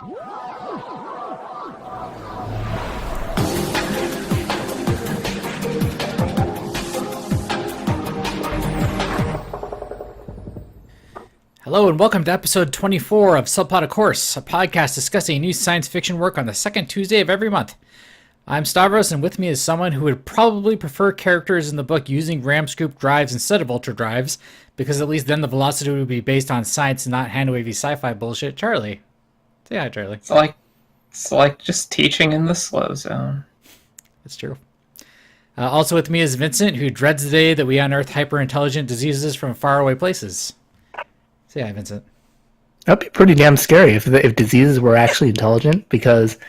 Hello and welcome to episode 24 of Subplot of Course, a podcast discussing new science fiction work on the second Tuesday of every month. I'm Stavros, and with me is someone who would probably prefer characters in the book using RAM scoop drives instead of ultra drives, because at least then the velocity would be based on science and not hand-wavy sci-fi bullshit. Charlie. Say hi, Charlie. It's like just teaching in the slow zone. That's true. Also with me is Vincent, who dreads the day that we unearth hyper-intelligent diseases from faraway places. Say hi, Vincent. That'd be pretty damn scary if diseases were actually intelligent, because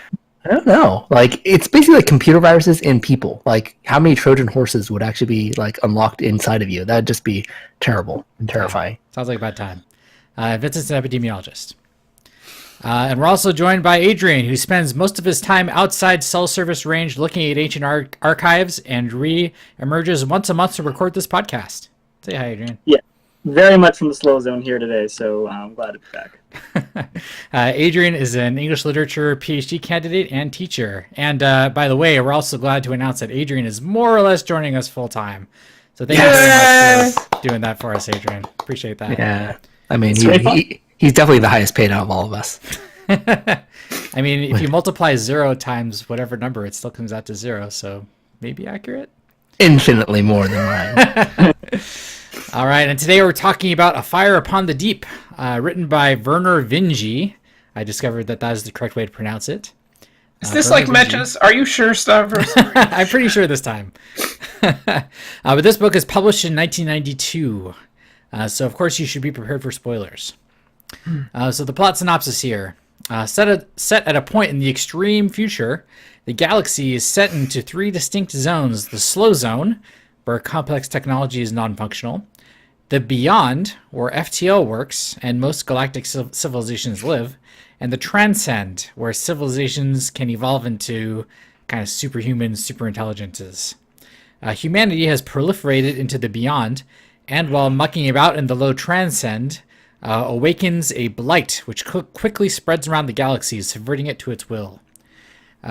I don't know. Like, it's basically like computer viruses in people. Like, how many Trojan horses would actually be like unlocked inside of you? That'd just be terrible and terrifying. Sounds like a bad time. Vincent's an epidemiologist. And we're also joined by Adrian, who spends most of his time outside cell service range looking at ancient archives and re-emerges once a month to record this podcast. Say hi, Adrian. Yeah. Very much from the slow zone here today, so I'm glad to be back. Adrian is an English literature PhD candidate and teacher. And by the way, we're also glad to announce that Adrian is more or less joining us full time. So thank you very much for doing that for us, Adrian. Appreciate that. Yeah. I mean, he's definitely the highest paid out of all of us. I mean, if you multiply 0 times whatever number, it still comes out to 0. So maybe accurate? Infinitely more than mine. All right, and today we're talking about A Fire Upon the Deep, written by Werner Vinge. I discovered that is the correct way to pronounce it. Is this like Meches? Are you sure, Stavros? I'm pretty sure this time. But this book is published in 1992, so of course you should be prepared for spoilers. So the plot synopsis here. Set at a point in the extreme future, the galaxy is set into 3 distinct zones: the slow zone, where complex technology is non-functional; the beyond, where FTL works and most galactic civilizations live; and the transcend, where civilizations can evolve into kind of superhuman superintelligences. Humanity has proliferated into the beyond, and while mucking about in the low transcend, awakens a blight which quickly spreads around the galaxy, subverting it to its will.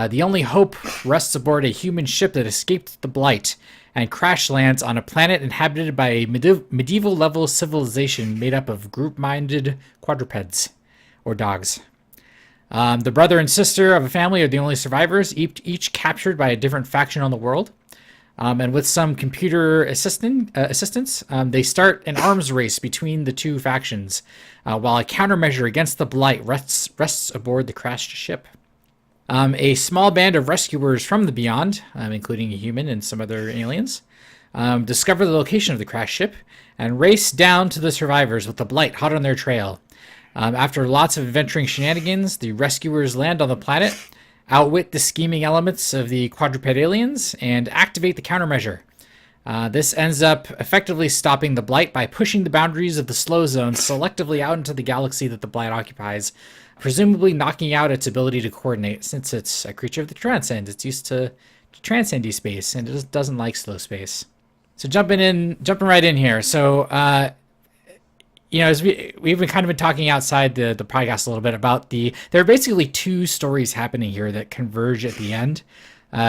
The only hope rests aboard a human ship that escaped the blight and crash lands on a planet inhabited by a medieval-level civilization made up of group-minded quadrupeds, or dogs. The brother and sister of a family are the only survivors, each captured by a different faction on the world. And with some computer assistance, they start an arms race between the two factions, while a countermeasure against the blight rests aboard the crashed ship. A small band of rescuers from the beyond, including a human and some other aliens, discover the location of the crashed ship and race down to the survivors with the blight hot on their trail. After lots of adventuring shenanigans, the rescuers land on the planet, outwit the scheming elements of the quadruped aliens, and activate the countermeasure. This ends up effectively stopping the blight by pushing the boundaries of the slow zone selectively out into the galaxy that the blight occupies, presumably knocking out its ability to coordinate, since it's a creature of the transcend. It's used to transcendy space, and it just doesn't like slow space. So jumping right in here. So, as we've been kind of been talking outside the podcast a little bit about there are basically 2 stories happening here that converge at the end.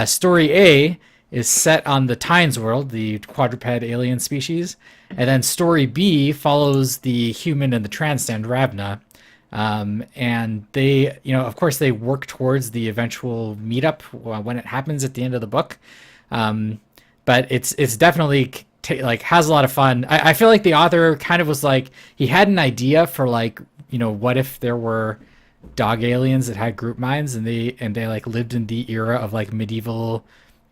Story A is set on the Tynes world, the quadruped alien species, and then story B follows the human and the transcend, Ravna. And they, of course they work towards the eventual meetup when it happens at the end of the book. But it's definitely has a lot of fun. I feel like the author kind of was like, he had an idea for what if there were dog aliens that had group minds and they lived in the era of medieval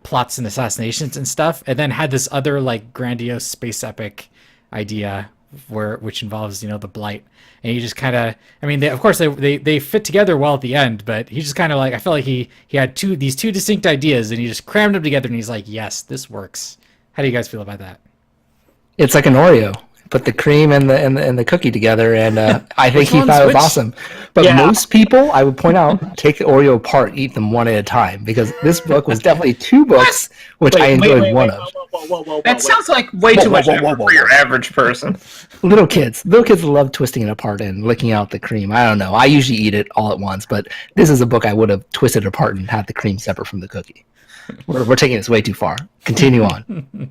plots and assassinations and stuff, and then had this other grandiose space epic idea which involves the blight, and he just kind of, of course they fit together well at the end, but he just kind of I feel like he had these two distinct ideas and he just crammed them together and he's like, yes, this works. How do you guys feel about that? It's like an Oreo. put the cream and the cookie together, and I think Which he one's thought it was which? awesome. But Yeah. most people, I would point out, take the Oreo apart, eat them one at a time, because this book was definitely two books, which I enjoyed one of. Whoa, That sounds like way Whoa, too whoa, much whoa, effort whoa, whoa, for your whoa. average person. Little kids love twisting it apart and licking out the cream. I don't know. I usually eat it all at once, but this is a book I would have twisted apart and had the cream separate from the cookie. We're taking this way too far. Continue on.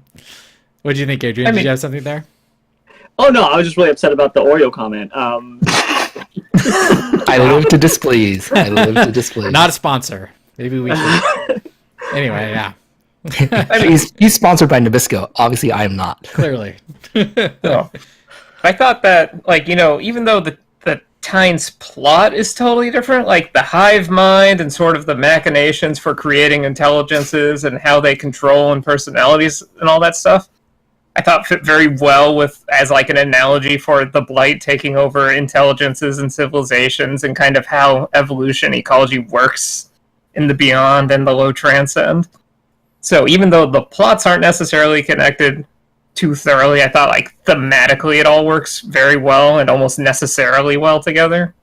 What do you think, Adrian? I Did mean- you have something there? Oh no, I was just really upset about the Oreo comment. I live to displease. I live to displease. Not a sponsor. Maybe we should. Anyway, yeah, He's sponsored by Nabisco. Obviously, I am not. clearly. So, I thought that, like, even though the Tynes plot is totally different, like the hive mind and sort of the machinations for creating intelligences and how they control and personalities and all that stuff, I thought fit very well with as like an analogy for the Blight taking over intelligences and civilizations and kind of how evolution ecology works in the beyond and the low transcend. So even though the plots aren't necessarily connected too thoroughly, I thought like thematically it all works very well and almost necessarily well together.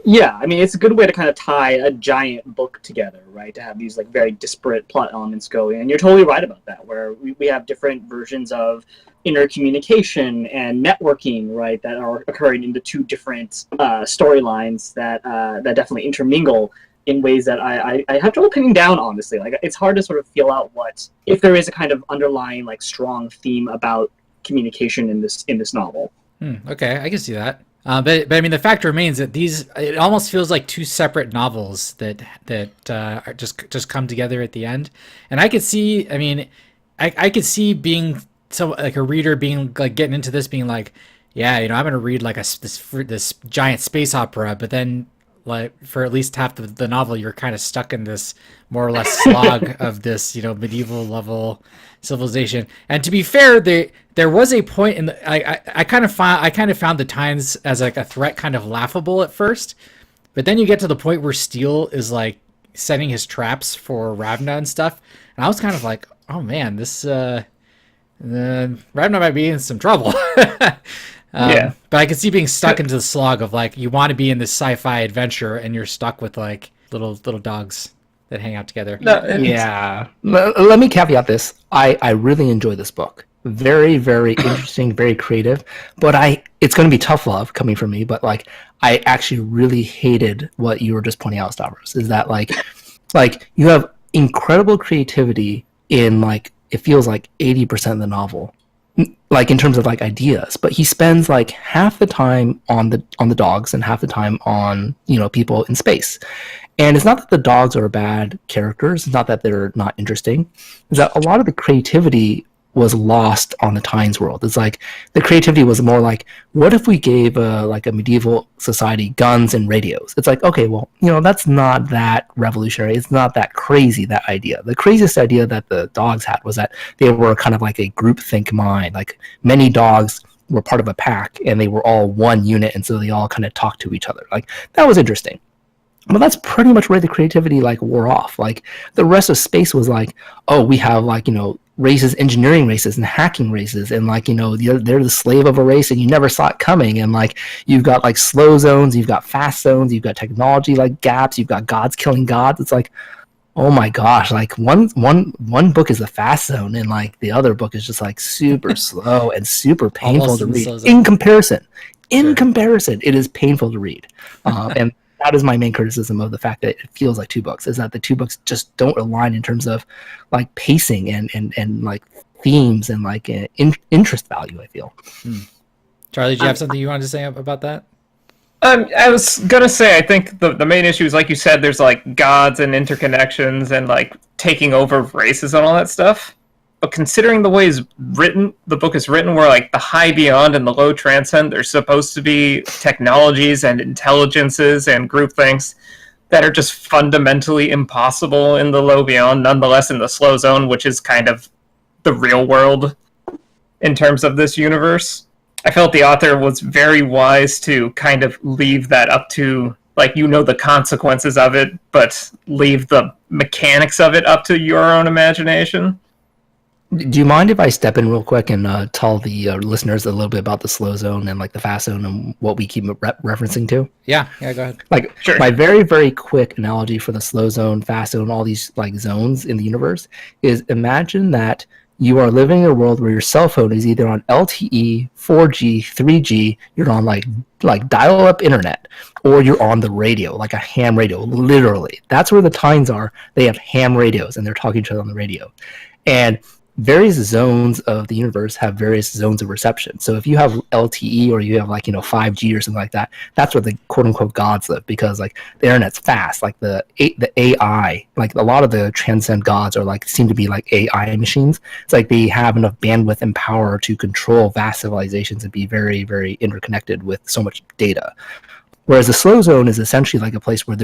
Yeah, I mean, it's a good way to kind of tie a giant book together, right? To have these like very disparate plot elements going. And you're totally right about that, where we have different versions of intercommunication and networking, right, that are occurring in the two different storylines that definitely intermingle in ways that I have trouble pinning down, honestly. Like, it's hard to sort of feel out if there is a kind of underlying like strong theme about communication in this novel. Okay, I can see that. But I mean, the fact remains that it almost feels like two separate novels that are just come together at the end. And I could see, I mean, I could see being so like a reader being like getting into this, being like, yeah, I'm going to read like this giant space opera, but then like for at least half the novel, you're kind of stuck in this more or less slog of this, medieval level civilization. And to be fair, there was a point in I kind of found the Tynes as like a threat kind of laughable at first, but then you get to the point where Steele is like setting his traps for Ravna and stuff, and I was kind of like, oh man, this Ravna might be in some trouble. Yeah. But I could see being stuck into the slog of like you want to be in this sci-fi adventure and you're stuck with like little dogs that hang out together. Yeah. Let me caveat this. I really enjoy this book. Very, very interesting, very creative. But it's going to be tough love coming from me. But like, I actually really hated what you were just pointing out, Stavros. Is that like you have incredible creativity in like it feels like 80% of the novel, like in terms of like ideas. But he spends like half the time on the dogs and half the time on people in space. And it's not that the dogs are bad characters. It's not that they're not interesting. It's that a lot of the creativity was lost on the Tynes world. It's like the creativity was more like, what if we gave like a medieval society guns and radios? It's like, okay, well, that's not that revolutionary. It's not that crazy, that idea. The craziest idea that the dogs had was that they were kind of like a groupthink mind. Like many dogs were part of a pack and they were all one unit, and so they all kind of talked to each other. Like that was interesting. But that's pretty much where the creativity like wore off. Like the rest of space was like, oh, we have like, races, engineering races and hacking races, and like, they're the slave of a race and you never saw it coming. And like you've got like slow zones, you've got fast zones, you've got technology like gaps, you've got gods killing gods. It's like, oh my gosh, like one book is a fast zone and like the other book is just like super slow and super painful Almost to in the read. slow zone. In comparison, it is painful to read. And that is my main criticism of the fact that it feels like two books, is that the two books just don't align in terms of like pacing and like themes and like interest value, I feel. Charlie, do you have something you wanted to say about that? I was gonna say, I think the main issue is, like you said, there's like gods and interconnections and like taking over races and all that stuff. But considering the way the book is written, where like the high beyond and the low transcend, there's supposed to be technologies and intelligences and groupthings that are just fundamentally impossible in the low beyond, nonetheless in the slow zone, which is kind of the real world in terms of this universe. I felt the author was very wise to kind of leave that up to, like, the consequences of it, but leave the mechanics of it up to your own imagination. Do you mind if I step in real quick and tell the listeners a little bit about the slow zone and like the fast zone and what we keep referencing to? Yeah, go ahead. Like Sure. my very, very quick analogy for the slow zone, fast zone, all these like zones in the universe is imagine that you are living in a world where your cell phone is either on LTE, 4G, 3G, you're on like dial-up internet, or you're on the radio, like a ham radio, literally. That's where the Tines are. They have ham radios and they're talking to each other on the radio. And various zones of the universe have various zones of reception. So if you have LTE or you have 5G or something like that, that's where the quote unquote gods live, because like the internet's fast. Like the AI, like a lot of the transcend gods are like seem to be like AI machines. It's like they have enough bandwidth and power to control vast civilizations and be very, very interconnected with so much data. Whereas the slow zone is essentially like a place where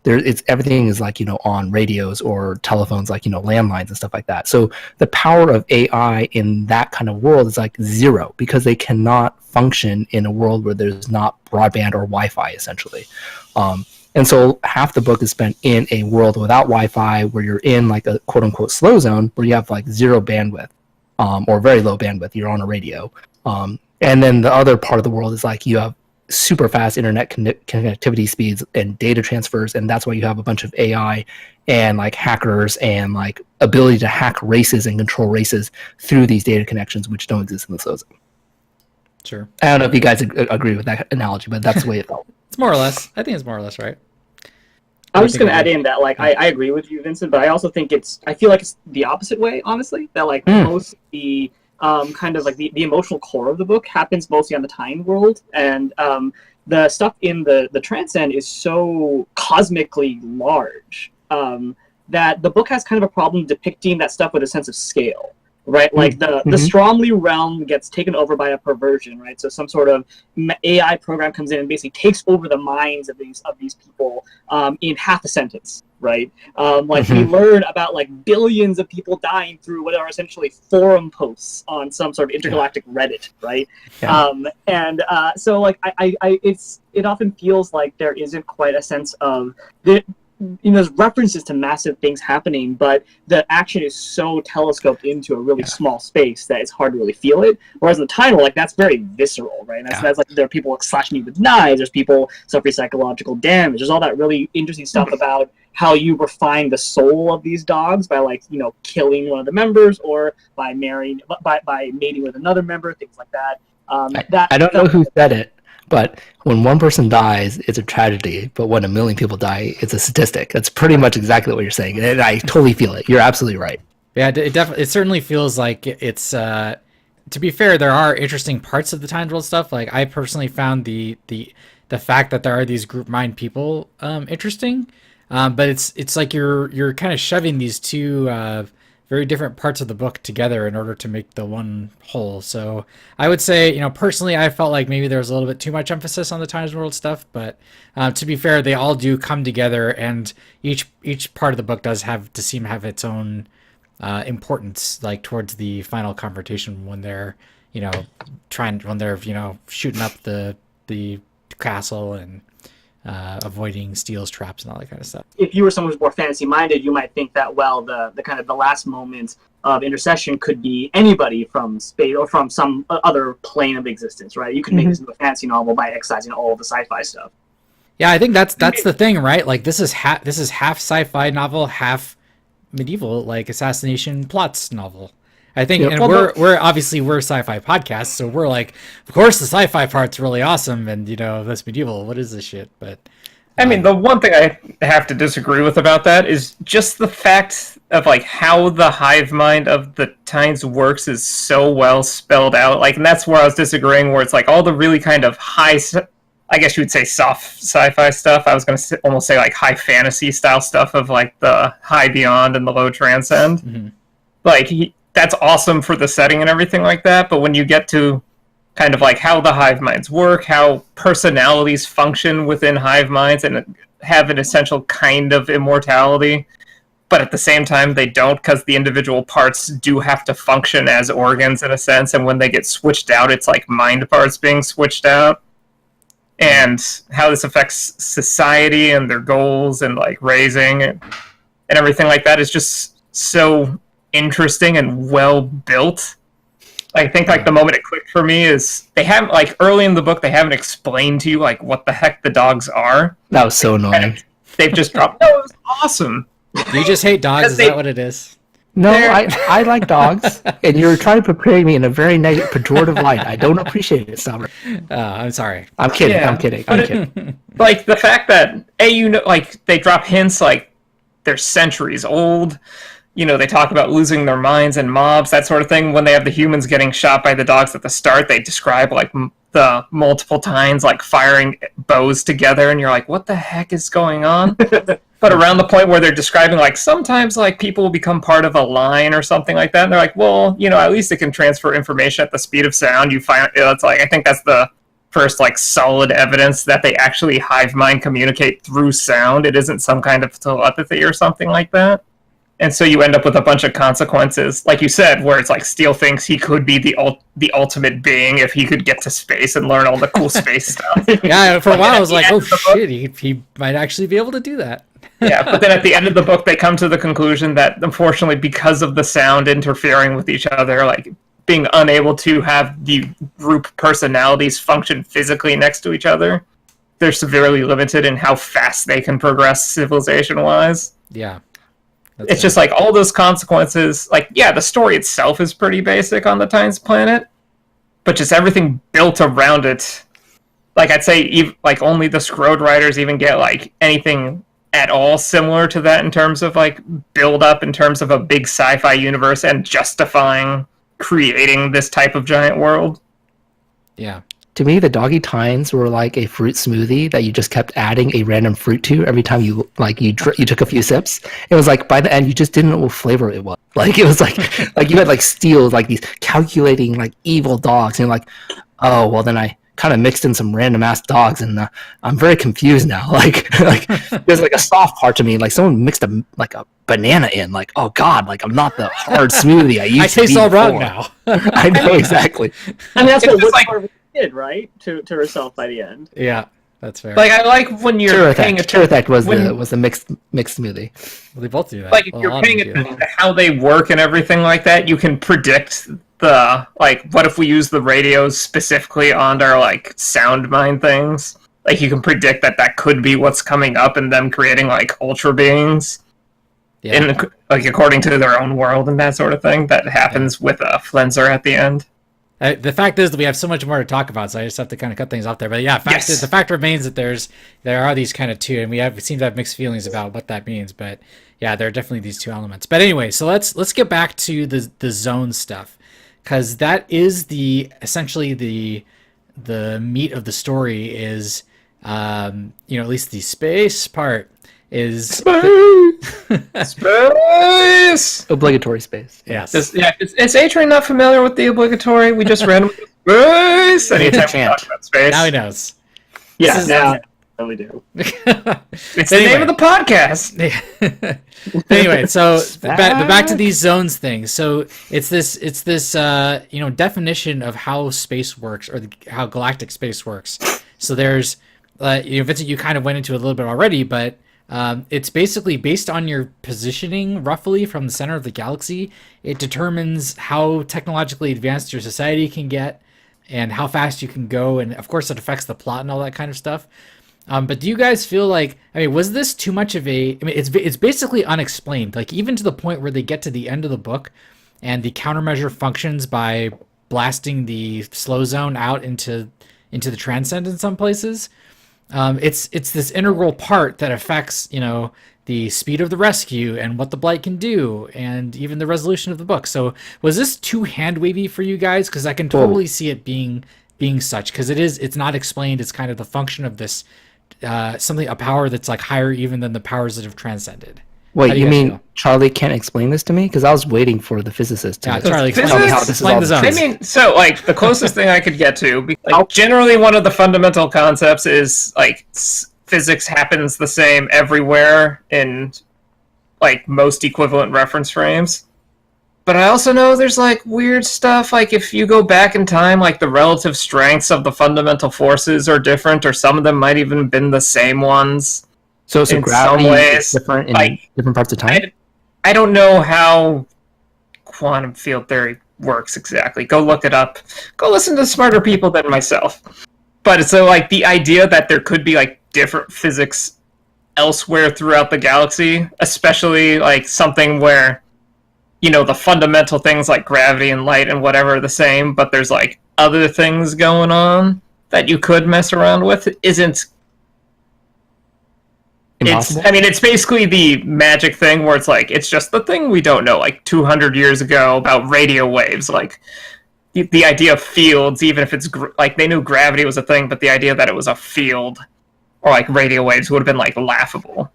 it's everything is on radios or telephones, landlines and stuff like that. So the power of AI in that kind of world is like zero, because they cannot function in a world where there's not broadband or Wi-Fi essentially. And so half the book is spent in a world without Wi-Fi, where you're in like a quote unquote slow zone where you have like zero bandwidth, or very low bandwidth. You're on a radio. And then the other part of the world is like you have super fast internet connectivity speeds and data transfers, and that's why you have a bunch of AI and like hackers and like ability to hack races and control races through these data connections, which don't exist in the slow zone. Sure. I don't know if you guys agree with that analogy, but that's the way it felt. It's more or less. I think it's more or less right. I was just going to add in that, like, I agree with you, Vincent, but I also think I feel like it's the opposite way, honestly, that, like, most the kind of, like, the emotional core of the book happens mostly on the Tyne world, and the stuff in the Transcend is so cosmically large that the book has kind of a problem depicting that stuff with a sense of scale. Right, like the Stromley realm gets taken over by a perversion, right? So some sort of AI program comes in and basically takes over the minds of these people in half a sentence, right? We learn about like billions of people dying through what are essentially forum posts on some sort of intergalactic Reddit, right? Yeah. So like it often feels like there isn't quite a sense of there's references to massive things happening, but the action is so telescoped into a really small space that it's hard to really feel it. Whereas in the title, like, that's very visceral, right? That's like there are people slashing you with knives, there's people suffering psychological damage, there's all that really interesting stuff about how you refine the soul of these dogs by killing one of the members, or by mating with another member, things like that. I don't know who said it, but when one person dies, it's a tragedy. But when 1 million people die, it's a statistic. That's pretty much exactly what you're saying, and I totally feel it. You're absolutely right. Yeah, it certainly feels like it's. To be fair, there are interesting parts of the Time World stuff. Like, I personally found the fact that there are these group mind people interesting, but it's like you're kind of shoving these two very different parts of the book together in order to make the one whole. So I would say, personally, I felt like maybe there was a little bit too much emphasis on the Times World stuff, but to be fair, they all do come together, and each part of the book does have its own importance, like towards the final confrontation when they're, shooting up the castle and avoiding Steele's traps and all that kind of stuff. If you were someone who's more fantasy minded, you might think that, well, the kind of the last moment of intercession could be anybody from space or from some other plane of existence, right? You could make this into a fantasy novel by excising all of the sci-fi stuff. Yeah, I think that's the thing, right? Like, this is half sci-fi novel, half medieval, like, assassination plots novel. I think, and we're obviously we're sci-fi podcasts, so we're like, of course the sci-fi part's really awesome, and that's medieval. What is this shit? But I mean, the one thing I have to disagree with about that is just the fact of like how the hive mind of the Tynes works is so well spelled out. Like, and that's where I was disagreeing, where it's like all the really kind of high, I guess you would say soft sci-fi stuff. I was going to almost say like high fantasy style stuff of like the high beyond and the low transcend. Like, that's awesome for the setting and everything like that, but when you get to kind of like how the hive minds work, how personalities function within hive minds and have an essential kind of immortality, but at the same time they don't, because the individual parts do have to function as organs in a sense, and when they get switched out, it's like mind parts being switched out, and how this affects society and their goals and like raising and everything like that is just so interesting and well built. I think like the moment it clicked for me is they haven't like early in the book they haven't explained to you like what the heck the dogs are. That was so annoying. They've just dropped. No, it was awesome. You just hate dogs? Is that what it is? No, I like dogs, and you're trying to portray me in a very negative, pejorative light. I don't appreciate it, Summer. I'm sorry. I'm kidding. Yeah. I'm kidding. Like the fact that like they drop hints like they're centuries old. They talk about losing their minds and mobs, that sort of thing. When they have the humans getting shot by the dogs at the start, they describe like the multiple times like firing bows together, and you're like, what the heck is going on? But around the point where they're describing like sometimes like people will become part of a line or something like that, and they're like, well, at least it can transfer information at the speed of sound. You find it's like I think that's the first like solid evidence that they actually hive mind communicate through sound. It isn't some kind of telepathy or something like that. And so you end up with a bunch of consequences, like you said, where it's like Steele thinks he could be the ultimate being if he could get to space and learn all the cool space stuff. Yeah, for a while I was like, oh shit, he might actually be able to do that. Yeah, but then at the end of the book, they come to the conclusion that unfortunately, because of the sound interfering with each other, like being unable to have the group personalities function physically next to each other, they're severely limited in how fast they can progress civilization-wise. Yeah. It's just like all those consequences. Like, yeah, the story itself is pretty basic on the Times planet, but just everything built around it. Like, I'd say like only the Scroderiders even get like anything at all similar to that in terms of like build up in terms of a big sci-fi universe and justifying creating this type of giant world. Yeah. To me, the Doggy Tines were like a fruit smoothie that you just kept adding a random fruit to every time you took a few sips. It was like by the end you just didn't know what flavor it was. Like it was like you had like Steele, like these calculating like evil dogs, and you're like, oh well, then I kind of mixed in some random ass dogs, and I'm very confused now. Like there's like a soft part to me, like someone mixed a banana in. Like, oh god, like I'm not the hard smoothie I used to be. I taste all before. wrong now. I know exactly. I mean, that's what like, Woodward did, right? To herself by the end. Yeah, that's fair. Like I like when you're paying attention. Turthac was the mixed smoothie. Well, they both do that. Like if you're paying attention to how they work and everything like that, you can predict the like what if we use the radios specifically on our like sound mine things. Like you can predict that could be what's coming up and them creating like ultra beings. Yeah. In like according to their own world and that sort of thing. That happens with a Flenser at the end. The fact is that we have so much more to talk about, so I just have to kind of cut things off there. But yeah, the fact remains that there are these kind of two, and we seem to have mixed feelings about what that means. But yeah, there are definitely these two elements. But anyway, so let's get back to the zone stuff, because that is essentially the meat of the story is at least the space part is Space! Obligatory space. Yes. Is Adrian not familiar with the obligatory? We just ran with space anytime we talk about space. Now he knows. Yeah, now we do. It's the name of the podcast. Anyway, so back to these zones things. So it's this definition of how space works, or how galactic space works. So there's Vincent, you kind of went into it a little bit already, but it's basically based on your positioning roughly from the center of the galaxy. It determines how technologically advanced your society can get and how fast you can go. And of course it affects the plot and all that kind of stuff. But do you guys feel like, was this too much of it's basically unexplained, like even to the point where they get to the end of the book and the countermeasure functions by blasting the slow zone out into the transcend in some places. It's this integral part that affects, the speed of the rescue and what the Blight can do and even the resolution of the book. So was this too hand-wavy for you guys? Because I can totally see it being such, because it's not explained. It's kind of the function of this, a power that's like higher even than the powers that have transcended. Wait, you mean feel? Charlie can't explain this to me? Because I was waiting for the physicist to Charlie, tell me how this is all. I mean, so like the closest thing I could get to, like generally one of the fundamental concepts is like physics happens the same everywhere in like most equivalent reference frames. But I also know there's like weird stuff, like if you go back in time, like the relative strengths of the fundamental forces are different, or some of them might even have been the same ones. So gravity is different in different parts of time? I don't know how quantum field theory works exactly. Go look it up. Go listen to smarter people than myself. But so like the idea that there could be like different physics elsewhere throughout the galaxy, especially like something where, you know, the fundamental things like gravity and light and whatever are the same, but there's like other things going on that you could mess around with, isn't Impossible? it's basically the magic thing where it's like, it's just the thing we don't know, like 200 years ago about radio waves, like the idea of fields, even if it's like they knew gravity was a thing, but the idea that it was a field or like radio waves would have been like laughable.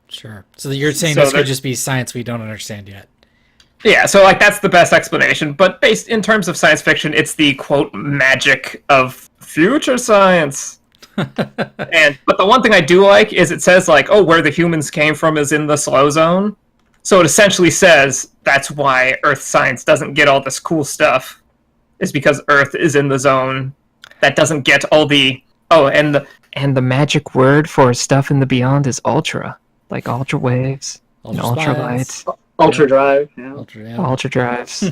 Sure. So you're saying this could just be science we don't understand yet. Yeah, so like that's the best explanation, but based in terms of science fiction, it's the quote magic of future science. But the one thing I do like is it says like, oh, where the humans came from is in the slow zone. So it essentially says that's why Earth science doesn't get all this cool stuff, is because Earth is in the zone that doesn't get all the and the magic word for stuff in the beyond is ultra, like ultra waves, and ultralight, Ultra drive. Yeah. ultra drives.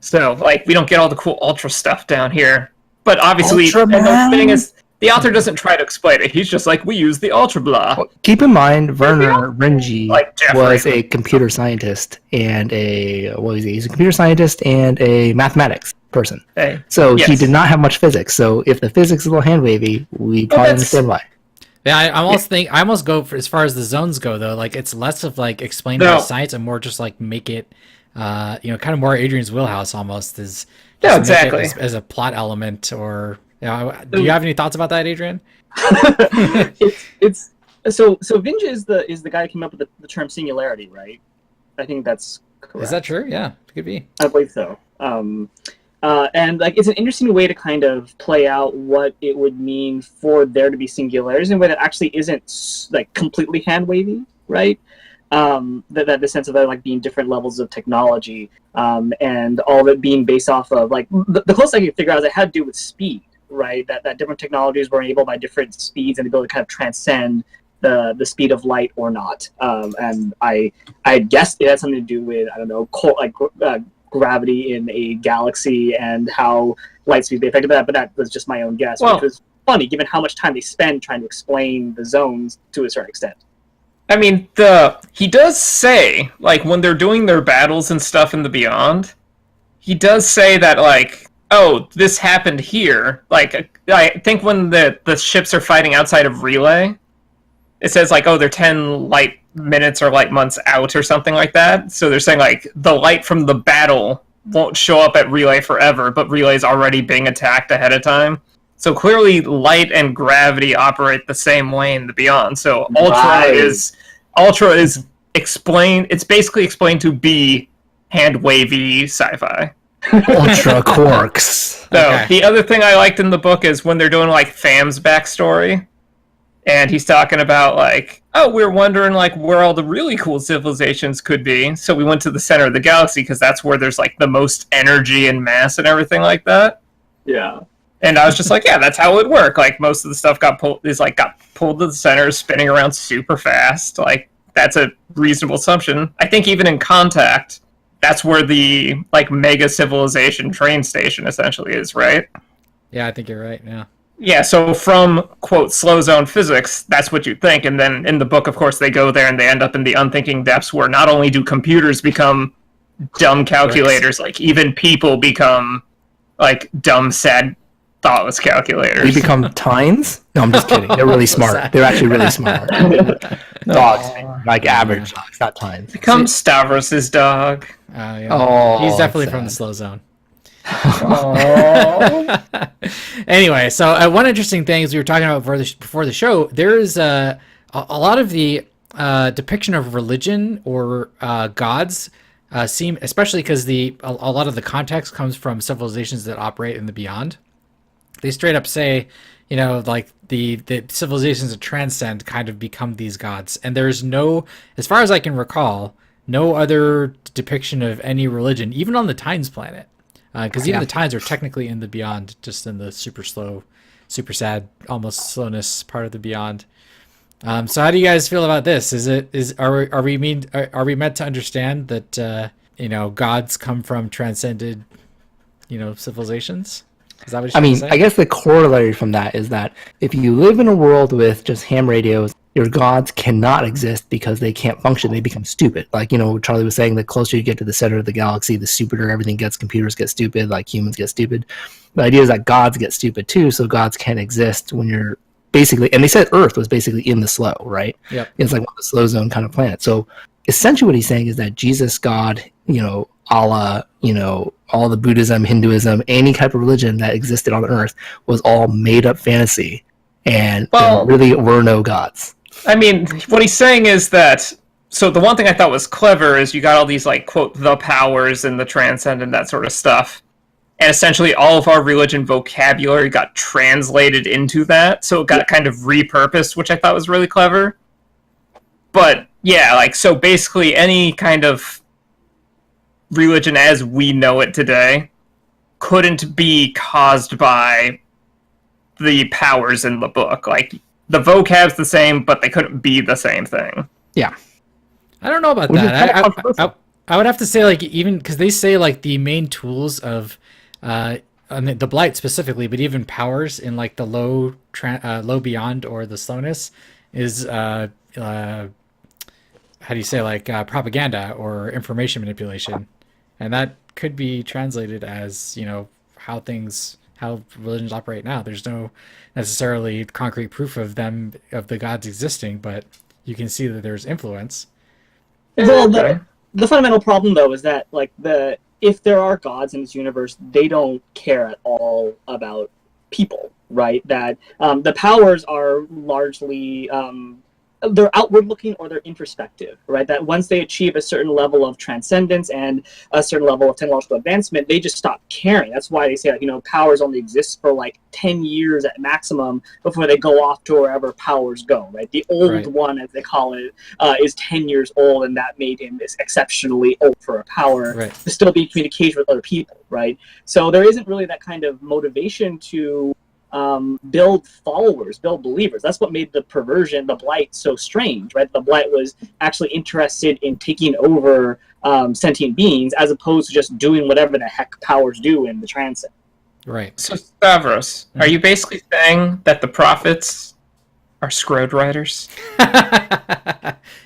So like we don't get all the cool ultra stuff down here, but obviously, and the thing is, the author doesn't try to explain it. He's just like, we use the ultra blah. Well, keep in mind, Werner Rengi Like was a computer scientist and he's a computer scientist and a mathematics person. Hey, So he yes. did not have much physics. So if the physics is a little hand wavy, we probably understand why. Yeah, I almost go for as far as the zones go though. Like it's less of like explaining the science and more just like make it, kind of more Adrian's wheelhouse almost is. No, exactly. As a plot element or. Yeah, do you have any thoughts about that, Adrian? it's so Vinge is the guy who came up with the term singularity, right? I think that's correct. Is that true? Yeah, it could be. I believe so. And like it's an interesting way to kind of play out what it would mean for there to be singularities in a way that actually isn't like completely hand wavy, right? That the sense of it like being different levels of technology, and all of it being based off of like the closest I could figure out is it had to do with speed. Right, that different technologies were enabled by different speeds and the ability to kind of transcend the speed of light or not. And I guess it had something to do with, I don't know, gravity in a galaxy and how light speed be affected by that. But that was just my own guess, which was funny given how much time they spend trying to explain the zones to a certain extent. I mean, he does say, like, when they're doing their battles and stuff in the Beyond, he does say that, like, oh, this happened here. Like, I think when the ships are fighting outside of Relay, it says, like, oh, they're 10 light minutes or light months out or something like that. So they're saying, like, the light from the battle won't show up at Relay forever, but Relay's already being attacked ahead of time. So clearly light and gravity operate the same way in the Beyond. So Ultra is explained, it's basically explained to be hand-wavy sci-fi. Ultra quarks. So the other thing I liked in the book is when they're doing like Tham's backstory, and he's talking about like, oh, we're wondering like where all the really cool civilizations could be. So we went to the center of the galaxy because that's where there's like the most energy and mass and everything like that. Yeah. And I was just like, yeah, that's how it would work. Like most of the stuff got pulled to the center, spinning around super fast. Like that's a reasonable assumption. I think even in Contact, that's where the like mega civilization train station essentially is, right? Yeah, I think you're right. Yeah. Yeah, so from quote slow zone physics, that's what you think, and then in the book, of course, they go there and they end up in the unthinking depths where not only do computers become dumb calculators, like even people become like dumb, sad, thoughtless calculators. We become tines? No, I'm just kidding. They're really smart. They're actually really smart. Dogs, like average dogs, not tines. Become Stavros' dog. Yeah. Oh, he's definitely sad. from the slow zone. Anyway, so one interesting thing is we were talking about before the show. There is a lot of the depiction of religion or gods seem, especially because a lot of the context comes from civilizations that operate in the Beyond. They straight up say, like the civilizations that transcend kind of become these gods, and there's no, as far as I can recall, no other depiction of any religion, even on the Tines planet. Because even the Tines are technically in the Beyond, just in the super slow, super sad, almost slowness part of the Beyond. So how do you guys feel about this? Are we meant to understand that gods come from transcended, civilizations? Is that what you're I mean, saying? I guess the corollary from that is that if you live in a world with just ham radios, your gods cannot exist because they can't function. They become stupid. Like, Charlie was saying, the closer you get to the center of the galaxy, the stupider everything gets. Computers get stupid, like humans get stupid. The idea is that gods get stupid too, so gods can't exist when you're basically, and they said Earth was basically in the slow, right? Yep. It's like one of the slow zone kind of planet. So essentially what he's saying is that Jesus, God, Allah, all the Buddhism, Hinduism, any type of religion that existed on Earth was all made up fantasy, and there really were no gods. I mean, what he's saying is that, so the one thing I thought was clever is you got all these, like, quote, the powers and the transcendent, that sort of stuff. And essentially all of our religion vocabulary got translated into that, so it got kind of repurposed, which I thought was really clever. But, yeah, like, so basically any kind of religion as we know it today couldn't be caused by the powers in the book. Like, the vocab's the same, but they couldn't be the same thing. Yeah. I don't know about that. I would have to say, like, even because they say, like, the main tools of the Blight specifically, but even powers in, like, the low beyond or the slowness is how do you say, like, propaganda or information manipulation, and that could be translated as how religions operate now. There's no necessarily concrete proof of the gods existing, but you can see that there's influence. Well, the fundamental problem though is that if there are gods in this universe, they don't care at all about people, right? That the powers are largely they're outward looking or they're introspective, right? That once they achieve a certain level of transcendence and a certain level of technological advancement, they just stop caring. That's why they say, powers only exist for like 10 years at maximum before they go off to wherever powers go, right? The old one, as they call it, is 10 years old, and that made him this exceptionally old for a power to still be in communication with other people, right? So there isn't really that kind of motivation to build followers, build believers. That's what made the perversion, the Blight, so strange, right? The Blight was actually interested in taking over sentient beings as opposed to just doing whatever the heck powers do in the transcend. Right. So, Stavros, are you basically saying that the prophets are Scroderiders?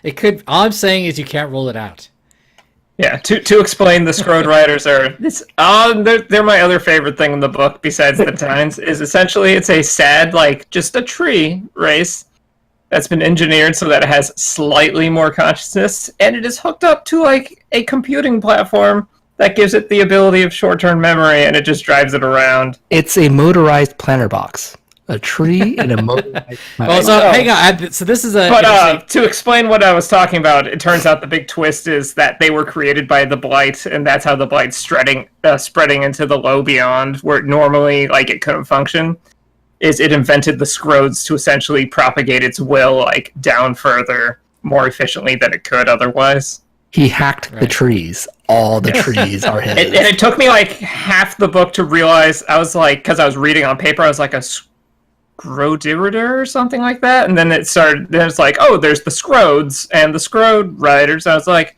It could. All I'm saying is you can't rule it out. Yeah, to explain, the Scroderiders are they're my other favorite thing in the book besides the Tines, is essentially it's a sad, like, just a tree race that's been engineered so that it has slightly more consciousness, and it is hooked up to, like, a computing platform that gives it the ability of short-term memory, and it just drives it around. It's a motorized planter box. A tree and a motorized Well, so hang on. So this is a... But to explain what I was talking about, it turns out the big twist is that they were created by the Blight, and that's how the Blight's spreading into the low beyond, where normally, like, it couldn't function, is it invented the Scrodes to essentially propagate its will, like, down further, more efficiently than it could otherwise. He hacked the trees. All the trees are his. And it took me, like, half the book to realize, I was like, because I was reading on paper, I was like, a Scroderider or something like that, and then it's like, oh, there's the Scrodes and the Scroderiders. I was like,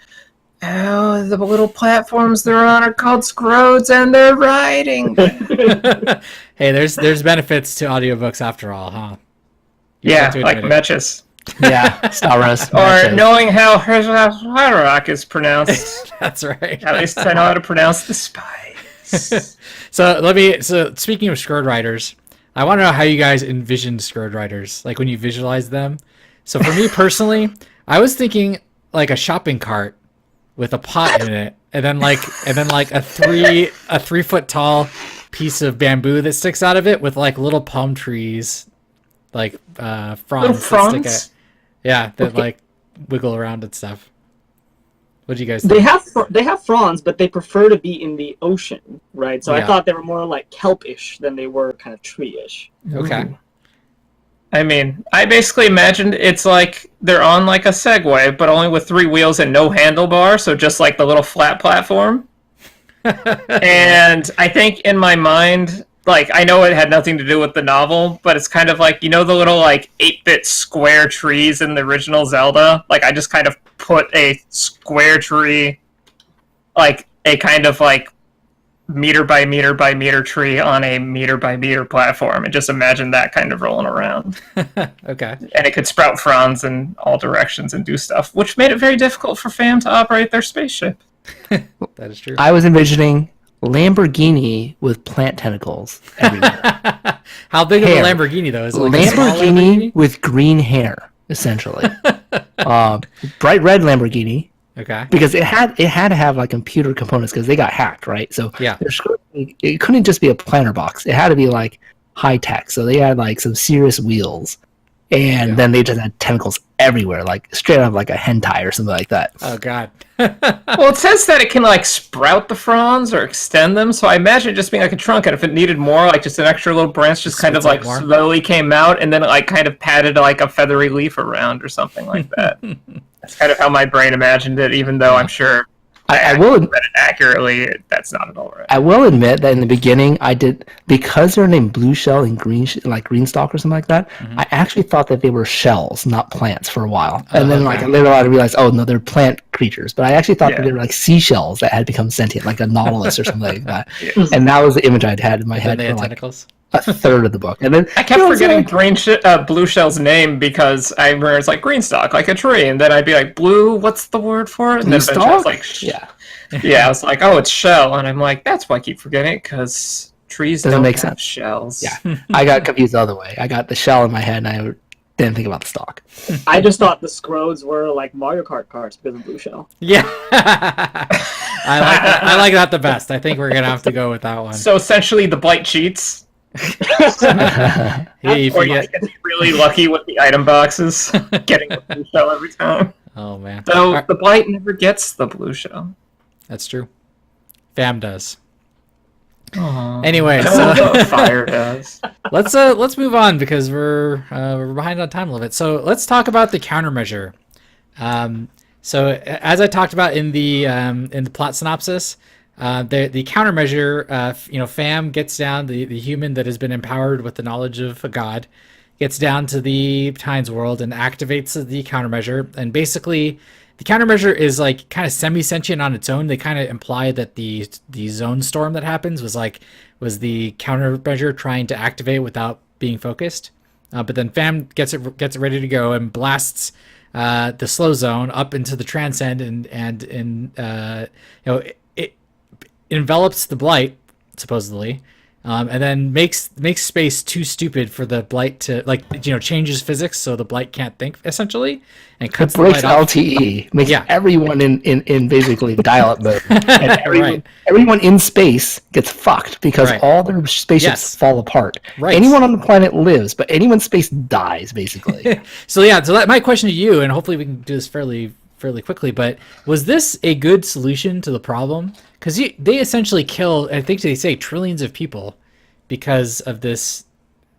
oh, the little platforms they're on are called Scrodes, and they're riding. Hey, there's benefits to audiobooks after all, huh? Yeah, like Metches. Yeah, Stavros. Or knowing how Harak is pronounced. That's right. At least I know how to pronounce the spice. So speaking of Scroderiders, I want to know how you guys envision Scroderiders, like when you visualize them. So for me personally, I was thinking like a shopping cart with a pot in it, and then like a 3 foot tall piece of bamboo that sticks out of it with like little palm trees, like fronds. Little fronds? That like wiggle around and stuff. What do you guys think? They have fronds, but they prefer to be in the ocean, right? So I thought they were more like kelp-ish than they were kind of tree-ish. Okay. I mean, I basically imagined it's like they're on like a Segway, but only with 3 wheels and no handlebar, so just like the little flat platform. And I think in my mind, like, I know it had nothing to do with the novel, but it's kind of like, the little, like, 8-bit square trees in the original Zelda? Like, I just kind of put a square tree like a kind of like meter by meter by meter tree on a meter by meter platform, and just imagine that kind of rolling around. Okay. And it could sprout fronds in all directions and do stuff, which made it very difficult for FAM to operate their spaceship. That is true. I was envisioning Lamborghini with plant tentacles everywhere. How big Hair. of a Lamborghini though? Is it like a small Lamborghini with green hair, essentially. Bright red Lamborghini, Okay. because it had to have like computer components because they got hacked, right? So Yeah. it couldn't just be a planter box. It had to be like high tech. So they had like some serious wheels, and then they just had tentacles everywhere, like straight out of like a hentai or something like that. Oh God. Well, it says that it can like sprout the fronds or extend them, so I imagine it just being like a trunk, and if it needed more, like just an extra little branch just kind of Spits out like more. slowly came out, and then it like kind of padded like a feathery leaf around or something like that. That's kind of how my brain imagined it, even though I'm sure I will read it accurately. That's not at all right. I will admit that in the beginning, I did, because they're named Blue Shell and like Green Stalk or something like that. I actually thought that they were shells, not plants, for a while, and then like later on I realized, oh no, they're plant creatures. But I actually thought that they were like seashells that had become sentient, like a nautilus or something like that. And that was the image I'd had in my head They for had like tentacles. a third of the book. And then I kept forgetting Blue Shell's name because I remember it's like green stalk, like a tree, and then I'd be like, blue, what's the word for it? And Blue then eventually I was stalk? like, Yeah. yeah, I was like, oh, it's shell, and I'm like, that's why I keep forgetting it, because trees Doesn't don't make have sense. shells. Yeah. I got confused the other way. I got the shell in my head and I didn't think about the stalk. I just thought the Scrodes were like Mario Kart carts because of Blue Shell. Yeah. I like that the best. I think we're gonna have to go with that one. So essentially, the Blight cheats, Hey, if or you you get... get really lucky with the item boxes, getting the blue shell every time. Oh man. So Alright, the Blight never gets the blue shell. that's true. Fam does. Aww. Anyway, So so fire does. let's move on because we're behind on time a little bit. So let's talk about the countermeasure. So as I talked about in the plot synopsis, the countermeasure, Fam gets down, the human that has been empowered with the knowledge of a god, gets down to the Tynes world and activates the countermeasure. And basically, the countermeasure is like kind of semi-sentient on its own. They kind of imply that the zone storm that happens was the countermeasure trying to activate without being focused. But then Fam gets it ready to go and blasts the slow zone up into the transcend and it envelops the Blight supposedly, and then makes space too stupid for the Blight to changes physics so the Blight can't think essentially, and It cuts the breaks Blight off. LTE, makes Yeah. everyone in basically dial-up mode. And Right. everyone in space gets fucked because Right. all their spaceships Yes. fall apart. Right. Anyone on the planet lives, but anyone in space dies, basically. So that my question to you, and hopefully we can do this fairly quickly, but was this a good solution to the problem? Because they essentially kill, I think they say, trillions of people because of this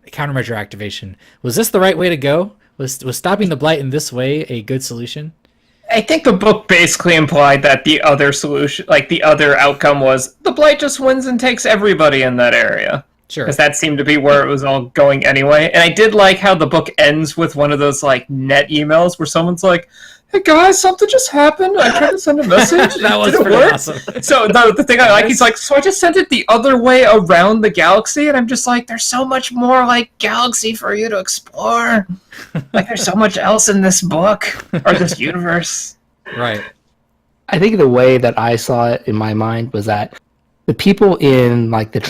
countermeasure activation. Was this the right way to go? Was stopping the Blight in this way a good solution? I think the book basically implied that the other solution, like the other outcome, was the Blight just wins and takes everybody in that area. Sure. Because that seemed to be where it was all going anyway. And I did like how the book ends with one of those like net emails where someone's like, "Hey guys, something just happened. I tried to send a message. That was Did it pretty work?" awesome. So the thing I like, he's like, "So I just sent it the other way around the galaxy," and I'm just like, "There's so much more like galaxy for you to explore. Like there's so much else in this book or this universe." Right. I think the way that I saw it in my mind was that the people in like the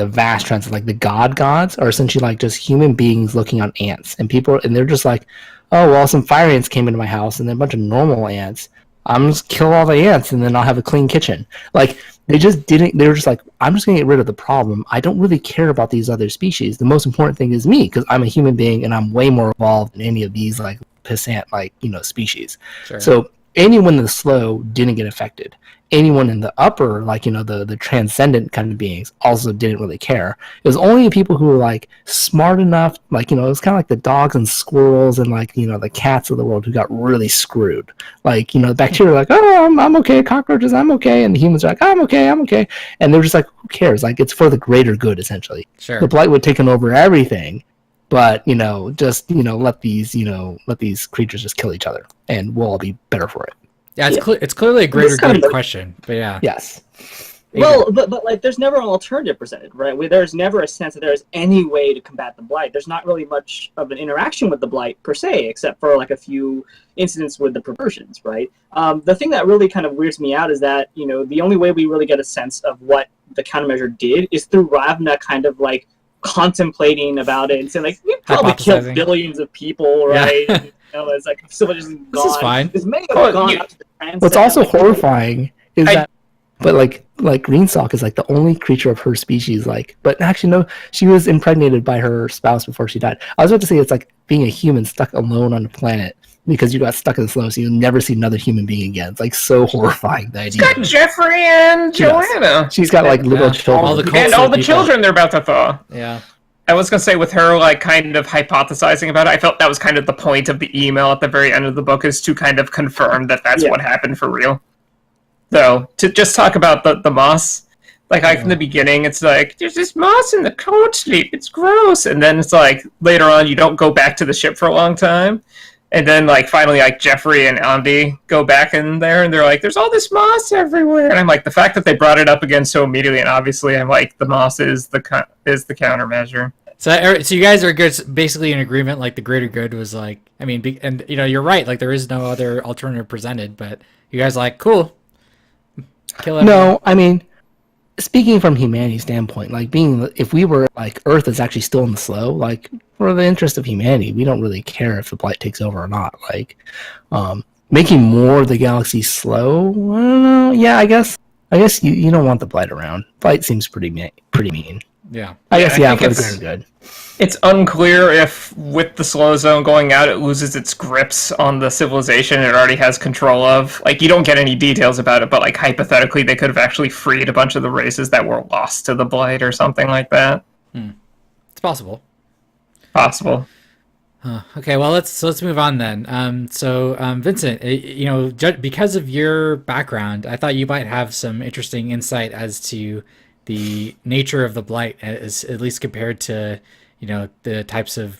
vast trans, like the gods, are essentially like just human beings looking on ants, and they're just like, oh well, some fire ants came into my house, and then a bunch of normal ants. I'm just kill all the ants, and then I'll have a clean kitchen. Like they were just like, I'm just gonna get rid of the problem. I don't really care about these other species. The most important thing is me, because I'm a human being, and I'm way more evolved than any of these like pissant species. Sure. So anyone in the slow didn't get affected. Anyone in the upper, the transcendent kind of beings, also didn't really care. It was only the people who were like smart enough, it was kind of like the dogs and squirrels and the cats of the world who got really screwed. The bacteria were like, oh, I'm okay, cockroaches, I'm okay, and the humans are like, I'm okay, and they're just like, who cares? Like it's for the greater good, essentially. Sure. The Blight would take over everything, but let these creatures just kill each other, and we'll all be better for it. Yeah, it's Yeah. it's clearly a greater It's kind good of like- question, but yeah. Yes. Well, but like, there's never an alternative presented, right? There's never a sense that there's any way to combat the blight. There's not really much of an interaction with the blight per se, except for like a few incidents with the perversions, right? The thing that really kind of weirds me out is that the only way we really get a sense of what the countermeasure did is through Ravna kind of like contemplating about it and saying like we probably killed Hypothesizing. billions of people, right? Yeah. And, it's like civilization gone. This is fine. This may have Well, gone you- up to the transcend, What's also like, horrifying is I- that, but like Greensock is like the only creature of her species. Like, but actually no, she was impregnated by her spouse before she died. I was about to say it's like being a human stuck alone on a planet because you got stuck in the snow, so you'll never see another human being again. It's like so horrifying. The It's idea. got Jeffrey and She does. Joanna. She's got like little Yeah. children. All the And Cool all the people. children they're about to thaw. Yeah. I was gonna say with her like kind of hypothesizing about it, I felt that was kind of the point of the email at the very end of the book is to kind of confirm that that's Yeah. what happened for real. Though to just talk about the moss, like in the beginning, it's like there's this moss in the cold sleep. It's gross, and then it's like later on you don't go back to the ship for a long time, and then like finally like Jeffrey and Andy go back in there, and they're like, "There's all this moss everywhere," and I'm like, the fact that they brought it up again so immediately, and obviously I'm like, the moss is the countermeasure. So you guys are basically in agreement. Like the greater good was like, I mean, and you're right. Like there is no other alternative presented, but you guys are like, cool. Kill everyone. No, I mean, speaking from humanity's standpoint, like if we were like Earth is actually still in the slow, like for the interest of humanity, we don't really care if the blight takes over or not. Like, making more of the galaxy slow, I don't know. Yeah, I guess you don't want the blight around. Blight seems pretty mean. Yeah. I guess I think for the it's- greater good. It's unclear if, with the slow zone going out, it loses its grips on the civilization it already has control of. Like, you don't get any details about it, but, like, hypothetically, they could have actually freed a bunch of the races that were lost to the Blight or something like that. It's possible. Possible. Okay, well let's move on then. Vincent, because of your background, I thought you might have some interesting insight as to the nature of the blight, as at least compared to the types of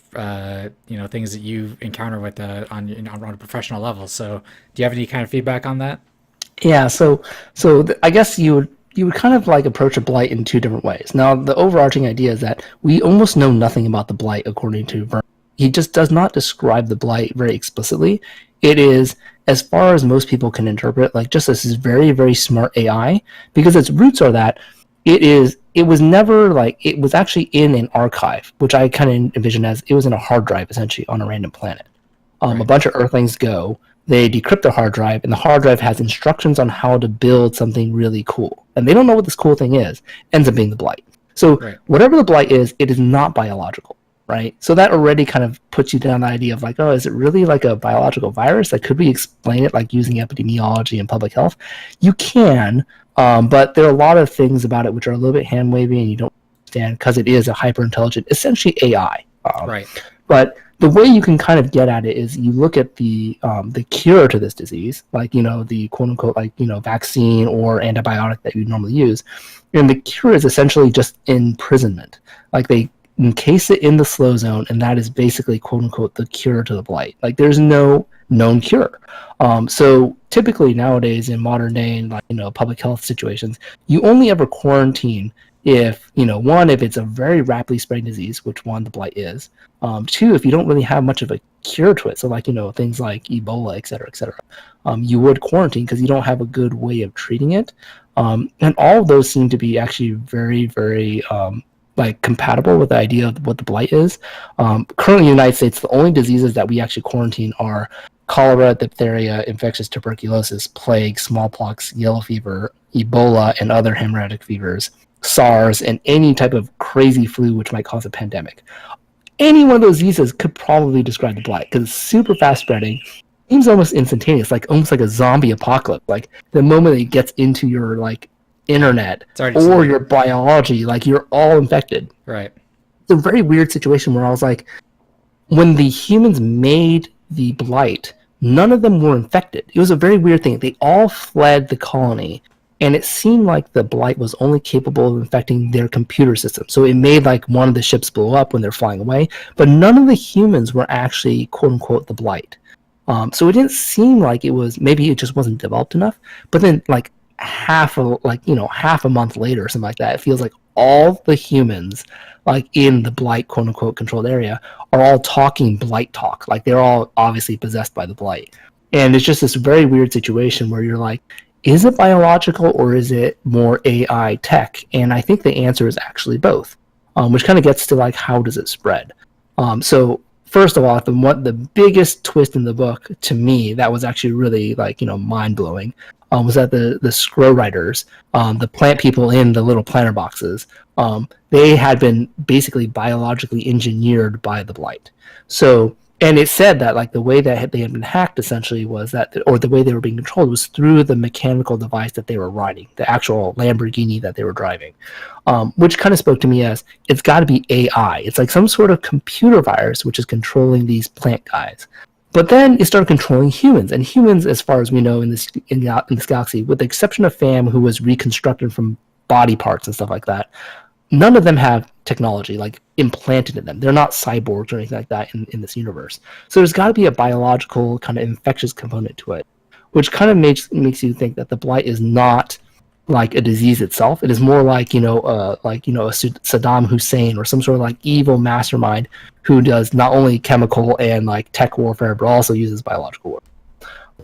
things that you encounter with on a professional level. So, do you have any kind of feedback on that? Yeah, I guess you would kind of like approach a blight in two different ways. Now, the overarching idea is that we almost know nothing about the blight, according to Vern. He just does not describe the blight very explicitly. It is, as far as most people can interpret, like just this very, very smart AI, because its roots are that it was never like, it was actually in an archive, which I kind of envision as it was in a hard drive essentially on a random planet. Right. A bunch of Earthlings go, they decrypt the hard drive, and the hard drive has instructions on how to build something really cool. And they don't know what this cool thing is, ends up being the blight. So Right. whatever the blight is, it is not biological, right? So that already kind of puts you down the idea of like, oh, is it really like a biological virus? Like, could we explain it like using epidemiology and public health? You can, but there are a lot of things about it which are a little bit hand-wavy and you don't understand because it is a hyper-intelligent, essentially AI. Right. But the way you can kind of get at it is you look at the cure to this disease, like, the quote-unquote, like, vaccine or antibiotic that you normally use. And the cure is essentially just imprisonment. Like, they encase it in the slow zone, and that is basically, quote-unquote, the cure to the blight. Like, there's no known cure. So typically nowadays in modern day and public health situations, you only ever quarantine if one, if it's a very rapidly spreading disease, which the blight is. Two, if you don't really have much of a cure to it, so like things like Ebola, et cetera, you would quarantine because you don't have a good way of treating it. And all of those seem to be actually very, very compatible with the idea of what the blight is. Currently in the United States, the only diseases that we actually quarantine are cholera, diphtheria, infectious tuberculosis, plague, smallpox, yellow fever, Ebola, and other hemorrhagic fevers, SARS, and any type of crazy flu which might cause a pandemic. Any one of those diseases could probably describe the blight because it's super fast spreading. Seems almost instantaneous, almost like a zombie apocalypse. Like the moment it gets into your internet or your biology, you're all infected. Right. It's a very weird situation where I was like, when the humans made the blight, none of them were infected. It was a very weird thing. They all fled the colony, and it seemed like the blight was only capable of infecting their computer system. So it made one of the ships blow up when they're flying away, but none of the humans were actually quote unquote the blight. So it didn't seem like it was, maybe it just wasn't developed enough. But then like half a month later or something like that, it feels like all the humans like in the Blight quote unquote controlled area are all talking Blight talk. Like they're all obviously possessed by the Blight. And it's just this very weird situation where you're like, is it biological or is it more AI tech? And I think the answer is actually both, which kind of gets to like, how does it spread? So first of all, the biggest twist in the book to me that was actually really like, mind blowing, was that the Scroderiders, the plant people in the little planter boxes, they had been basically biologically engineered by the Blight. So, and it said that like the way that they had been hacked essentially was that, or the way they were being controlled was through the mechanical device that they were riding, the actual Lamborghini that they were driving, which kind of spoke to me as it's got to be AI. It's like some sort of computer virus which is controlling these plant guys. But then it started controlling humans, and humans, as far as we know in this galaxy, with the exception of Pham, who was reconstructed from body parts and stuff like that, none of them have technology like implanted in them. They're not cyborgs or anything like that in this universe. So there's got to be a biological kind of infectious component to it, which kind of makes you think that the Blight is not like a disease itself. It is more like a Saddam Hussein or some sort of like evil mastermind who does not only chemical and like tech warfare but also uses biological warfare.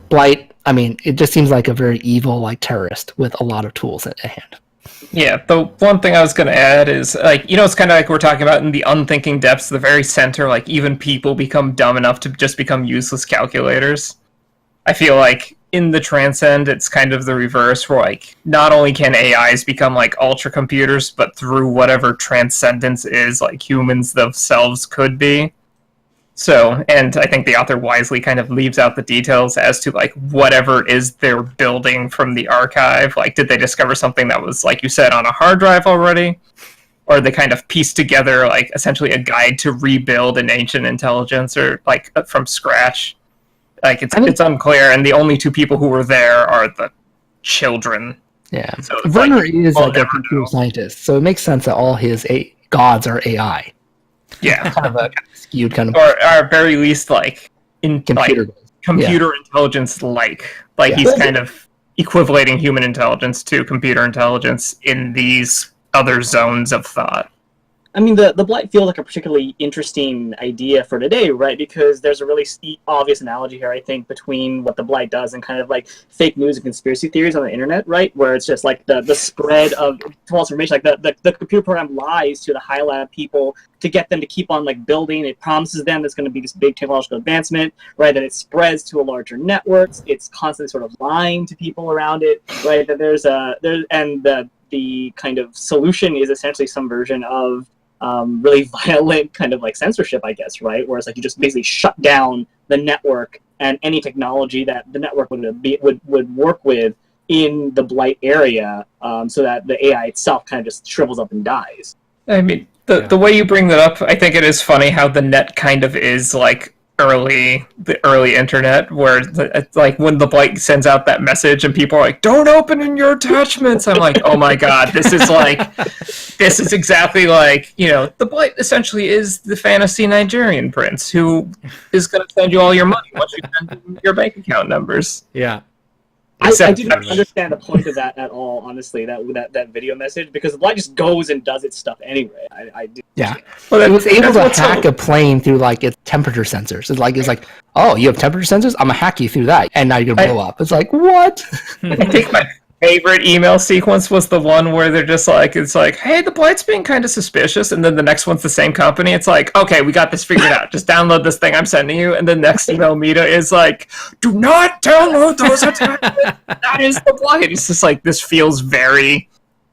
Blight, I mean, it just seems like a very evil like terrorist with a lot of tools at hand. Yeah, the one thing I was going to add is, like, it's kind of like we're talking about in the unthinking depths, the very center, like, even people become dumb enough to just become useless calculators. I feel like in the Transcend, it's kind of the reverse, where, like, not only can AIs become, like, ultra-computers, but through whatever transcendence is, like, humans themselves could be. So, and I think the author wisely kind of leaves out the details as to, like, whatever it is they're building from the archive. Like, did they discover something that was, like you said, on a hard drive already? Or they kind of pieced together, like, essentially a guide to rebuild an ancient intelligence or, like, from scratch? Like, it's unclear, and the only two people who were there are the children. Yeah. So Werner is like a computer scientist, so it makes sense that all his gods are AI. Yeah. Kind of a skewed kind of... Or at very least, like, computer intelligence like he's kind of equivalating human intelligence to computer intelligence in these other zones of thought. I mean, the Blight feels like a particularly interesting idea for today, right? Because there's a really obvious analogy here, I think, between what the Blight does and kind of like fake news and conspiracy theories on the internet, right? Where it's just like the spread of false information, like the computer program lies to the high lab people to get them to keep on like building. It promises them there's going to be this big technological advancement, right? That it spreads to a larger networks. It's constantly sort of lying to people around it, right? That the kind of solution is essentially some version of really violent kind of like censorship, I guess, right? Whereas like you just basically shut down the network and any technology that the network would work with in the Blight area, so that the AI itself kind of just shrivels up and dies. I mean, the way you bring that up, I think it is funny how the net kind of is like the early internet, where it's like when the Blight sends out that message and people are like, don't open in your attachments. I'm like, oh my god, this is exactly like, the Blight essentially is the fantasy Nigerian prince who is going to send you all your money once you send him your bank account numbers. Yeah. I do not understand the point of that at all, honestly, that video message, because the Blight just goes and does its stuff anyway. I do. Yeah. Well, it was able to hack a plane through like its temperature sensors. It's like, oh, you have temperature sensors? I'm gonna hack you through that, and now you're gonna blow up. It's like, what? I think my favorite email sequence was the one where they're just like, it's like, hey, the Blight's being kind of suspicious, and then the next one's the same company. It's like, okay, we got this figured out. Just download this thing I'm sending you, and the next email Mita is like, do not download those attachments. That is the Blight. It's just like, this feels very,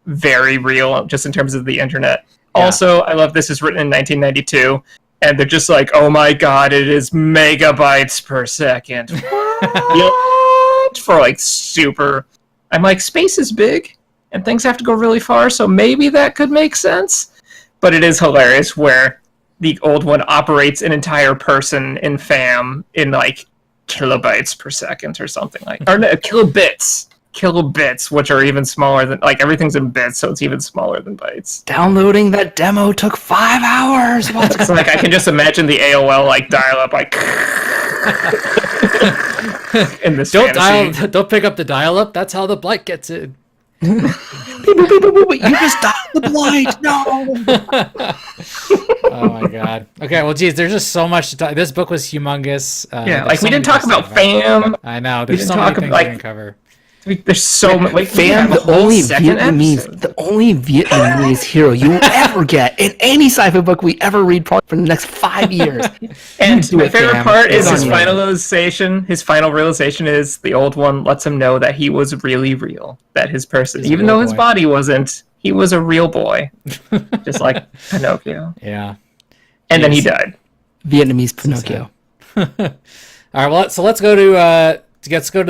very real, just in terms of the internet. Yeah. Also, I love this is written in 1992, and they're just like, oh my god, it is megabytes per second. What? For like super... I'm like, space is big, and things have to go really far, so maybe that could make sense. But it is hilarious where the old one operates an entire person in Pham in, like, kilobytes per second or something like that. Or no, kilobits, which are even smaller than, like, everything's in bits, so it's even smaller than bytes. Downloading that demo took 5 hours! It's like, I can just imagine the AOL, like, dial-up, like... In this Don't fantasy. don't pick up the dial-up. That's how the Blight gets in. You just died the Blight. No. Oh my god. Okay, well, geez, there's just so much to talk. This book was humongous. Yeah, there's like so we didn't many talk things to about fam. I know. We There's didn't so many talk things about, we like, didn't cover. There's so much. Like, Fam, the only Vietnamese hero you will ever get in any sci-fi book we ever read, probably for the next 5 years. And Do my it, favorite fam. part is Good his on you. finalization. His final realization is the old one lets him know that he was really real. That his person, He's a even real though his boy. body wasn't, he was a real boy, just like Pinocchio. Yeah. And then he Jeez. died. Vietnamese Pinocchio. All right. Well, so let's go to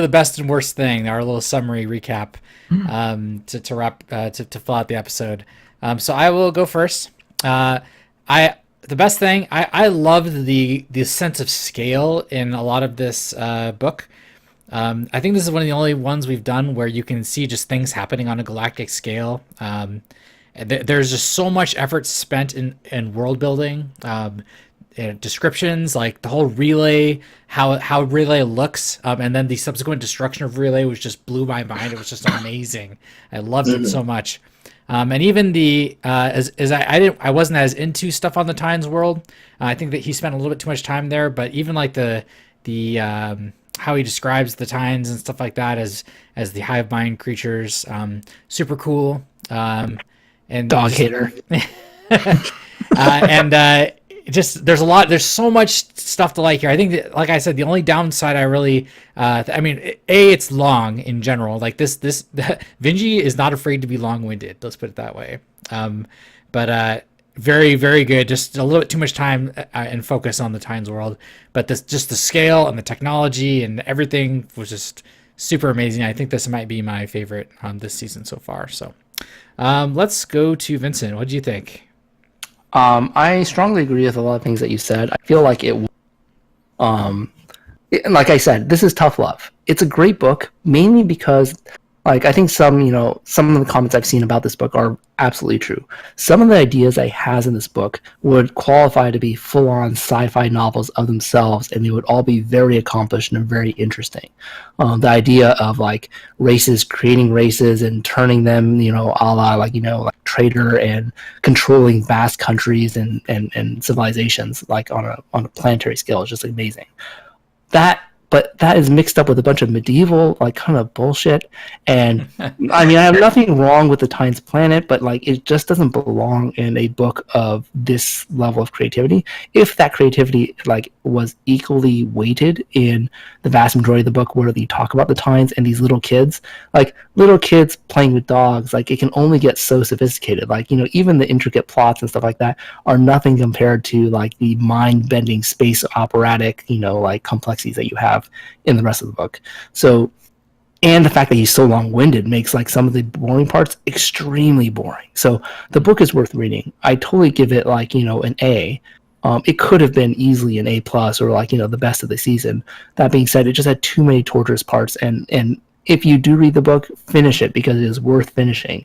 the best and worst thing. Our little summary recap to wrap to fill out the episode. So I will go first. The best thing I loved the sense of scale in a lot of this book. I think this is one of the only ones we've done where you can see just things happening on a galactic scale. There's just so much effort spent in world building. Descriptions, like the whole relay, how relay looks, and then the subsequent destruction of relay, which just blew my mind. It was just amazing. I loved it so much. And even the I wasn't as into stuff on the Tynes world. I think that he spent a little bit too much time there. But even like the how he describes the Tynes and stuff like that as the hive mind creatures, super cool. And Dog just- hater. there's so much stuff to like here. I think that, like I said, the only downside I really it's long in general. Like this Vinji is not afraid to be long-winded, let's put it that way. But very, very good. Just a little bit too much time and focus on the Tynes world, but the scale and the technology and everything was just super amazing. I think this might be my favorite this season so far. So let's go to Vincent. What do you think? I strongly agree with a lot of things that you said. I feel like like I said, this is tough love. It's a great book, mainly because, like, I think some of the comments I've seen about this book are absolutely true. Some of the ideas I has in this book would qualify to be full-on sci-fi novels of themselves, and they would all be very accomplished and very interesting. The idea of like races, creating races and turning them, a la like Trader and controlling vast countries and civilizations like on a planetary scale is just amazing. But that is mixed up with a bunch of medieval, like, kind of bullshit. And, I mean, I have nothing wrong with the Tynes planet, but, like, it just doesn't belong in a book of this level of creativity. If that creativity, like, was equally weighted in the vast majority of the book where they talk about the Tynes and these little kids, like, little kids playing with dogs, like, it can only get so sophisticated. Like, even the intricate plots and stuff like that are nothing compared to, like, the mind-bending space operatic, like, complexities that you have in the rest of the book. So, and the fact that he's so long-winded makes like some of the boring parts extremely boring. So the book is worth reading. I totally give it like an A. It could have been easily an A plus or like the best of the season. That being said, it just had too many torturous parts. And if you do read the book, finish it because it is worth finishing.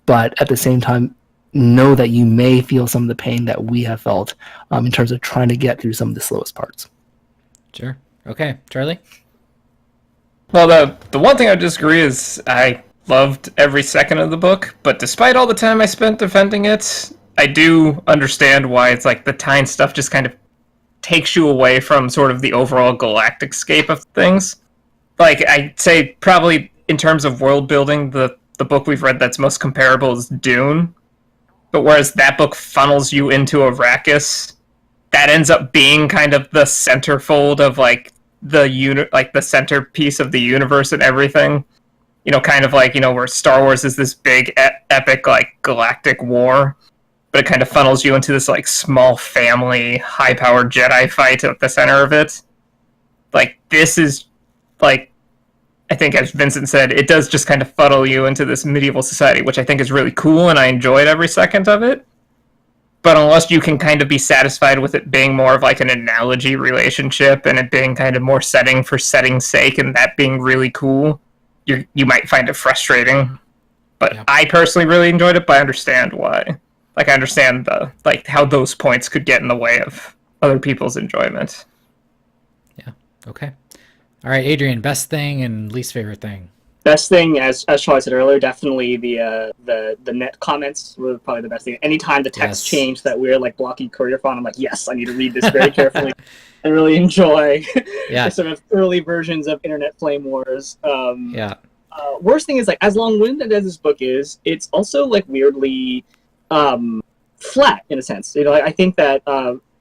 But at the same time, know that you may feel some of the pain that we have felt in terms of trying to get through some of the slowest parts. Sure. Okay, Charlie? Well, the one thing I disagree is I loved every second of the book, but despite all the time I spent defending it, I do understand why it's like the Tyne stuff just kind of takes you away from sort of the overall galactic scape of things. Like, I'd say probably in terms of world building, the book we've read that's most comparable is Dune. But whereas that book funnels you into Arrakis, that ends up being kind of the centerfold of like the centerpiece of the universe and everything. Kind of like, where Star Wars is this big epic like galactic war, but it kind of funnels you into this like small family, high-powered Jedi fight at the center of it. Like, this is like, I think as Vincent said, it does just kind of funnel you into this medieval society, which I think is really cool, and I enjoyed every second of it. But unless you can kind of be satisfied with it being more of like an analogy relationship and it being kind of more setting for setting's sake and that being really cool, you might find it frustrating. But Yeah. I personally really enjoyed it, but I understand why. Like, I understand how those points could get in the way of other people's enjoyment. Yeah. Okay. All right, Adrian, best thing and least favorite thing. Best thing, as Charlie said earlier, definitely the net comments were probably the best thing. Anytime the text Yes. changed that weird like blocky courier font, I'm like, yes, I need to read this very carefully and really enjoy Yeah. the sort of early versions of Internet Flame Wars. Yeah. Worst thing is, like, as long-winded as this book is, it's also like weirdly flat in a sense. You know, I think that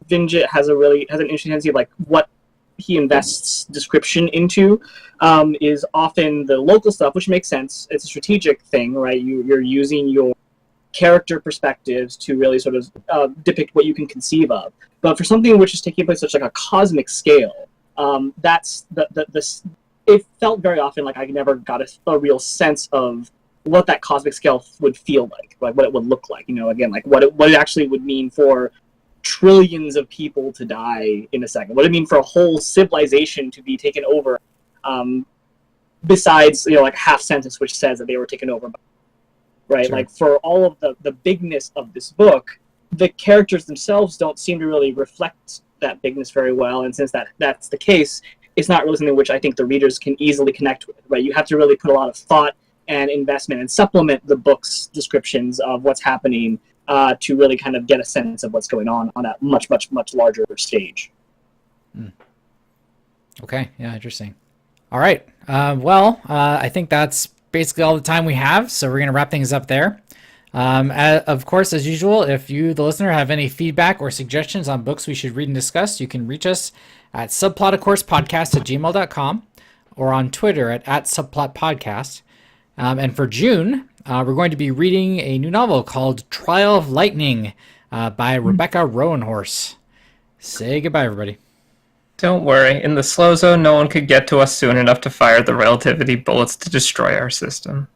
Vincent has an interesting tendency of like what he invests description into is often the local stuff, which makes sense. It's a strategic thing, right? You're using your character perspectives to really sort of depict what you can conceive of. But for something which is taking place such like a cosmic scale, that's it felt very often like I never got a real sense of what that cosmic scale would feel like what it would look like. You know, again, like what it actually would mean for trillions of people to die in a second. What it mean for a whole civilization to be taken over. Besides, you know, like a half sentence which says that they were taken over, right? Sure. Like for all of the bigness of this book, the characters themselves don't seem to really reflect that bigness very well. And since that's the case, it's not really something which I think the readers can easily connect with, right? You have to really put a lot of thought and investment and supplement the book's descriptions of what's happening to really kind of get a sense of what's going on a much, much, much larger stage. Okay. Yeah, interesting. All right. I think that's basically all the time we have, so we're going to wrap things up there. Of course, as usual, if you, the listener, have any feedback or suggestions on books we should read and discuss, you can reach us at subplotofcoursepodcast@gmail.com or on Twitter at subplotpodcast. And for June, we're going to be reading a new novel called Trial of Lightning by Rebecca Rowanhorse. Say goodbye, everybody. Don't worry. In the slow zone, no one could get to us soon enough to fire the relativity bullets to destroy our system.